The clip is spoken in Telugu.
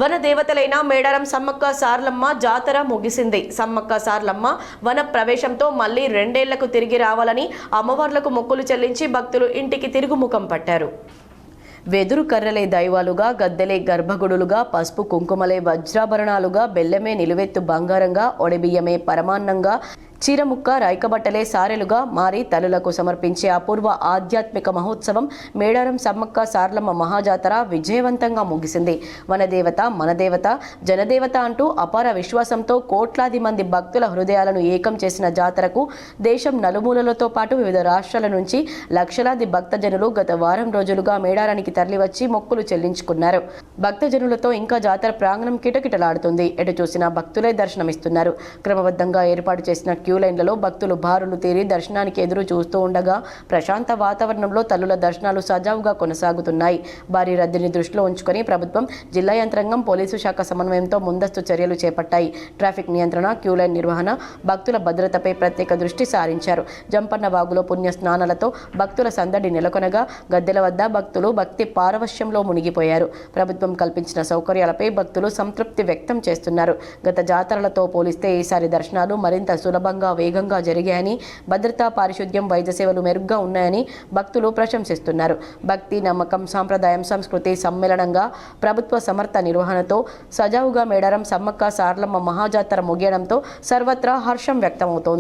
వన దేవతలైన మేడారం సమ్మక్క సార్లమ్మ జాతర ముగిసింది. సమ్మక్క సార్లమ్మ వన ప్రవేశంతో మళ్లీ 2 ఏళ్లకు తిరిగి రావాలని అమ్మవార్లకు మొక్కులు చెల్లించి భక్తులు ఇంటికి తిరుగుముఖం పట్టారు. వెదురు కర్రలే దైవాలుగా, గద్దెలే గర్భగుడులుగా, పసుపు కుంకుమలే వజ్రాభరణాలుగా, బెల్లమే నిలువెత్తు బంగారంగా, ఒడిబియ్యమే పరమాన్నంగా, చీరముక్క రైకబట్టలే సారెలుగా మారి తల్లులకు సమర్పించే అపూర్వ ఆధ్యాత్మిక మహోత్సవం మేడారం సమ్మక్క సార్లమ్మ మహాజాతర విజయవంతంగా ముగిసింది. వనదేవత, మనదేవత, జనదేవత అంటూ అపార విశ్వాసంతో కోట్లాది మంది భక్తుల హృదయాలను ఏకం చేసిన జాతరకు దేశం నలుమూలలతో పాటు వివిధ రాష్ట్రాల నుంచి లక్షలాది భక్తజనులు గత వారం రోజులుగా మేడారానికి తరలివచ్చి మొక్కులు చెల్లించుకున్నారు. భక్తజనులతో ఇంకా జాతర ప్రాంగణం కిటకిటలాడుతుంది. ఎటు చూసినా భక్తులే దర్శనమిస్తున్నారు. క్రమబద్ధంగా ఏర్పాటు చేసిన క్యూ లైన్లలో భక్తులు బారులు తీరి దర్శనానికి ఎదురు చూస్తూ ఉండగా ప్రశాంత వాతావరణంలో తల్లుల దర్శనాలు సజావుగా కొనసాగుతున్నాయి. భారీ రద్దీని దృష్టిలో ఉంచుకొని ప్రభుత్వం, జిల్లా యంత్రాంగం, పోలీసు శాఖ సమన్వయంతో ముందస్తు చర్యలు చేపట్టాయి. ట్రాఫిక్ నియంత్రణ, క్యూ లైన్ నిర్వహణ, భక్తుల భద్రతపై ప్రత్యేక దృష్టి సారించారు. జంపన్న వాగులో పుణ్య స్నానాలతో భక్తుల సందడి నెలకొనగా గద్దెల వద్ద భక్తులు భక్తి పారవశ్యంలో మునిగిపోయారు. ప్రభుత్వం కల్పించిన సౌకర్యాలపై భక్తులు సంతృప్తి వ్యక్తం చేస్తున్నారు. గత జాతరలతో పోలిస్తే ఈసారి దర్శనాలు మరింత సులభంగా, వేగంగా జరిగాయని, భద్రతా, పారిశుద్ధ్యం, వైద్య సేవలు మెరుగ్గా ఉన్నాయని భక్తులు ప్రశంసిస్తున్నారు. భక్తి, నమ్మకం, సాంప్రదాయం, సంస్కృతి సమ్మేళనంగా ప్రభుత్వ సమర్థ నిర్వహణతో సజావుగా మేడారం సమ్మక్క సార్లమ్మ మహాజాతర ముగియడంతో సర్వత్రా హర్షం వ్యక్తమవుతోంది.